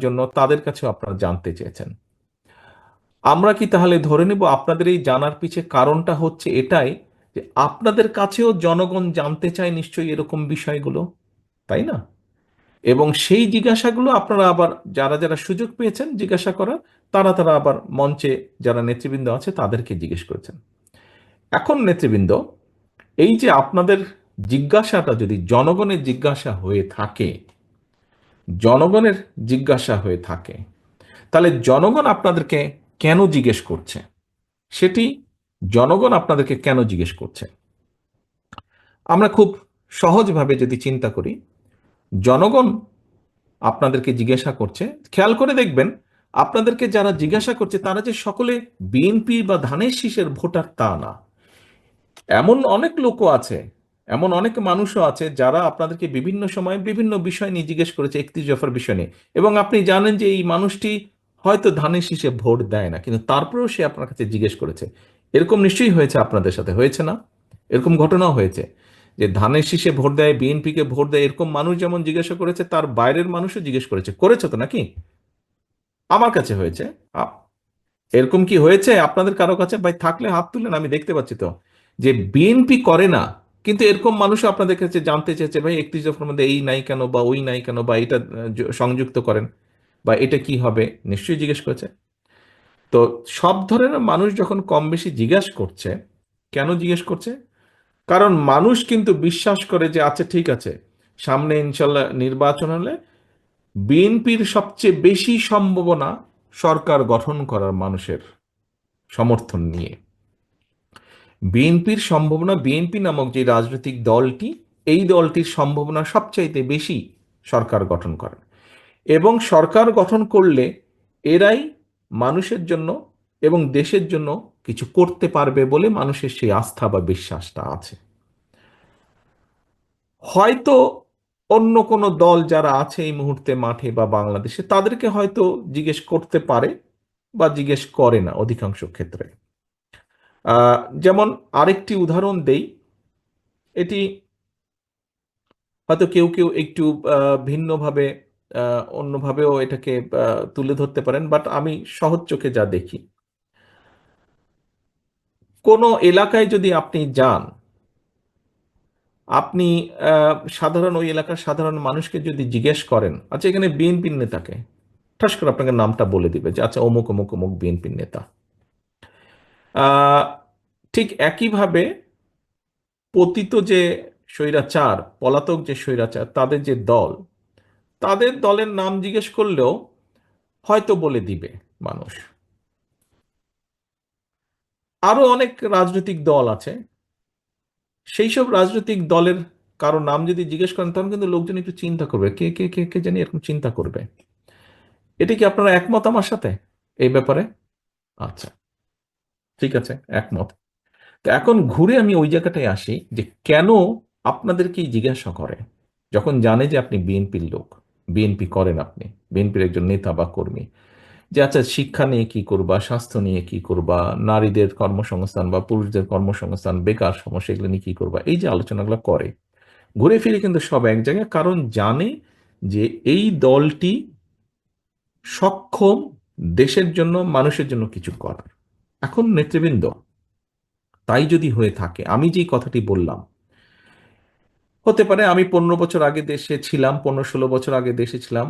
জন্য তাদের কাছেও আপনারা জানতে চেয়েছেন। আমরা কি তাহলে ধরে নেব আপনাদের এই জানার পিছে কারণটা হচ্ছে এটাই যে আপনাদের কাছেও জনগণ জানতে চায় নিশ্চয়ই এরকম বিষয়গুলো, তাই না? এবং সেই জিজ্ঞাসাগুলো আপনারা আবার যারা যারা সুযোগ পেয়েছেন জিজ্ঞাসা করার, তারা তারা আবার মঞ্চে যারা নেতৃবৃন্দ আছে তাদেরকে জিজ্ঞেস করেছেন। এখন নেতৃবৃন্দ, এই যে আপনাদের জিজ্ঞাসাটা যদি জনগণের জিজ্ঞাসা হয়ে থাকে, জনগণের জিজ্ঞাসা হয়ে থাকে, তাহলে জনগণ আপনাদেরকে কেন জিজ্ঞেস করছে? সেটি জনগণ আপনাদেরকে কেন জিজ্ঞেস করছে? আমরা খুব সহজভাবে যদি চিন্তা করি, জনগণ আপনাদেরকে জিজ্ঞাসা করছে, খেয়াল করে দেখবেন আপনাদেরকে যারা জিজ্ঞাসা করছে তারা যে সকলে বিএনপি বা ধানের শীষের ভোটার তা না। এমন অনেক লোকও আছে, এমন অনেক মানুষও আছে যারা আপনাদেরকে বিভিন্ন সময় বিভিন্ন বিষয় নিয়ে জিজ্ঞেস করেছে, 31 দফার বিষয় নিয়ে, এবং আপনি জানেন যে এই মানুষটি হয়তো ধানের শীষে ভোট দেয় না, কিন্তু তারপরেও সে আপনার কাছে জিজ্ঞেস করেছে। এরকম নিশ্চয়ই হয়েছে, আপনাদের সাথে হয়েছে না? এরকম ঘটনাও হয়েছে যে ধানের শীষে ভোট দেয়, বিএনপিকে ভোট দেয়, এরকম মানুষ যেমন জিজ্ঞাসা করেছে, তার বাইরের মানুষও জিজ্ঞেস করেছে। করেছে তো নাকি? আমার কাছে হয়েছে। আ- এরকম কি হয়েছে আপনাদের কারো কাছে? ভাই থাকলে হাত তুলেন, আমি দেখতে পাচ্ছি তো যে বিএনপি করে না, কিন্তু এরকম মানুষ আপনাদের কাছে জানতে চেয়েছে, ভাই 31 দফার মধ্যে এই নাই কেন, বা ওই নাই কেন, বা এটা সংযুক্ত করেন, বা এটা কি হবে, নিশ্চয়ই জিজ্ঞেস করেছে। তো সব ধরনের মানুষ যখন কম বেশি জিজ্ঞাসা করছে, কেন জিজ্ঞেস করছে? কারণ মানুষ কিন্তু বিশ্বাস করে যে আচ্ছা ঠিক আছে, সামনে ইনশাল্লাহ নির্বাচন হলে বিএনপির সবচেয়ে বেশি সম্ভাবনা সরকার গঠন করার, মানুষের সমর্থন নিয়ে বিএনপির সম্ভাবনা, বিএনপি নামক যে রাজনৈতিক দলটি, এই দলটির সম্ভাবনা সবচাইতে বেশি সরকার গঠন করার, এবং সরকার গঠন করলে এরাই মানুষের জন্য এবং দেশের জন্য কিছু করতে পারবে বলে মানুষের সেই আস্থা বা বিশ্বাসটা আছে। হয়তো অন্য কোনো দল যারা আছে এই মুহূর্তে মাঠে বা বাংলাদেশে, তাদেরকে হয়তো জিজ্ঞেস করতে পারে বা জিজ্ঞেস করে না অধিকাংশ ক্ষেত্রে। যেমন আরেকটি উদাহরণ দেই, এটি হয়তো কেউ কেউ একটু ভিন্নভাবে, অন্যভাবেও এটাকে তুলে ধরতে পারেন, বাট আমি সহজ চোখে যা দেখি, কোনো এলাকায় যদি আপনি যান, আপনি সাধারণ ওই এলাকার সাধারণ মানুষকে যদি জিজ্ঞেস করেন, আচ্ছা এখানে বিএনপির নেতাকে, ঠাস করে আপনাকে নামটা বলে দিবে যে আচ্ছা অমুক অমুক অমুক বিএনপির নেতা। আহ, ঠিক একইভাবে পতিত যে স্বৈরাচার, পলাতক যে স্বৈরাচার, তাদের যে দল, তাদের দলের নাম জিজ্ঞেস করলেও হয়তো বলে দিবে মানুষ। আরো অনেক রাজনৈতিক দল আছে, সেই সব রাজনৈতিক দলের কারো নাম যদি জিজ্ঞেস করেন, তখন কিন্তু লোকজন একটু চিন্তা করবে, কে কে কে কে জানি, এরকম চিন্তা করবে। এটা কি আপনারা একমত আমার সাথে এই ব্যাপারে? আচ্ছা, ঠিক আছে, একমত। তো এখন ঘুরে আমি ওই জায়গাটায় আসি যে কেন আপনাদেরকেই জিজ্ঞাসা করে, যখন জানে যে আপনি বিএনপির লোক, বিএনপি করেন আপনি, বিএনপির একজন নেতা বা কর্মী, যে আচ্ছা শিক্ষা নিয়ে কি করবা, স্বাস্থ্য নিয়ে কি করবা, নারীদের কর্মসংস্থান বা পুরুষদের কর্মসংস্থান, বেকার সমস্যা, এগুলো নিয়ে কি করবা, এই যে আলোচনাগুলো করে, ঘুরে ফিরে কিন্তু সব এক জায়গায়, কারণ জানে যে এই দলটি সক্ষম দেশের জন্য, মানুষের জন্য কিছু করার। এখন নেতৃবৃন্দ, তাই যদি হয়ে থাকে, আমি যেই কথাটি বললাম, হতে পারে আমি 15 বছর আগে দেশে ছিলাম, 15-16 বছর আগে দেশে ছিলাম,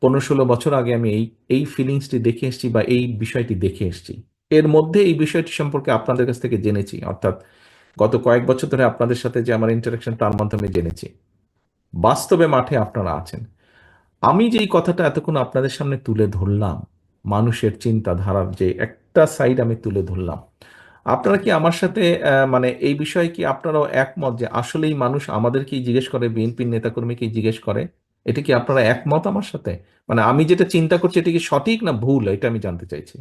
15-16 বছর আগে আমি এই এই ফিলিংসটি দেখে এসেছি বা এই বিষয়টি দেখে এসেছি। এর মধ্যে এই বিষয়টি সম্পর্কে আপনাদের কাছ থেকে জেনেছি, অর্থাৎ গত কয়েক বছর ধরে আপনাদের সাথে যে আমার ইন্টারাকশন, তার মাধ্যমে জেনেছি বাস্তবে মাঠে আপনারা আছেন। আমি যেই কথাটা এতক্ষণ আপনাদের সামনে তুলে ধরলাম, মানুষের চিন্তাধারার যে একটা সাইড আমি তুলে ধরলাম, আপনারা কি আমার সাথে মানে এই বিষয়ে কি আপনারাও একমত যে আসলেই মানুষ আমাদেরকেই জিজ্ঞেস করে, বিএনপির নেতাকর্মীকেই জিজ্ঞেস করে? এটা কি আপনারা একমত আমার সাথে? মানে আমি যেটা চিন্তা করছি এটা কি সঠিক না ভুল, এটা আমি জানতে চাইছি।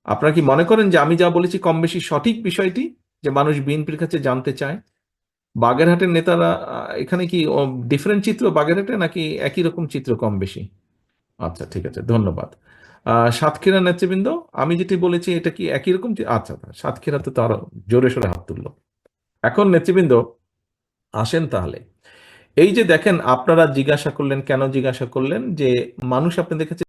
আপনারা কি মনে করেন যে আমি যা বলেছি কম বেশি সঠিক বিষয়টি, যে মানুষ বিএনপির কাছে জানতে চায়? বাগেরহাটের নেতারা এখানে কি ডিফারেন্ট চিত্র বাগেরহাটে, নাকি একই রকম চিত্র কম বেশি? আচ্ছা ঠিক আছে, ধন্যবাদ। সাতক্ষীরা নেতৃবৃন্দ, আমি যেটি বলেছি এটা কি একই রকম আচ্ছা, সাতক্ষীরাতে তো আরো জোরে সোরে হাত তুললো। এখন নেতৃবৃন্দ, আসেন তাহলে এই যে দেখেন আপনারা জিজ্ঞাসা করলেন, কেন জিজ্ঞাসা করলেন যে মানুষ আপনাদের কাছে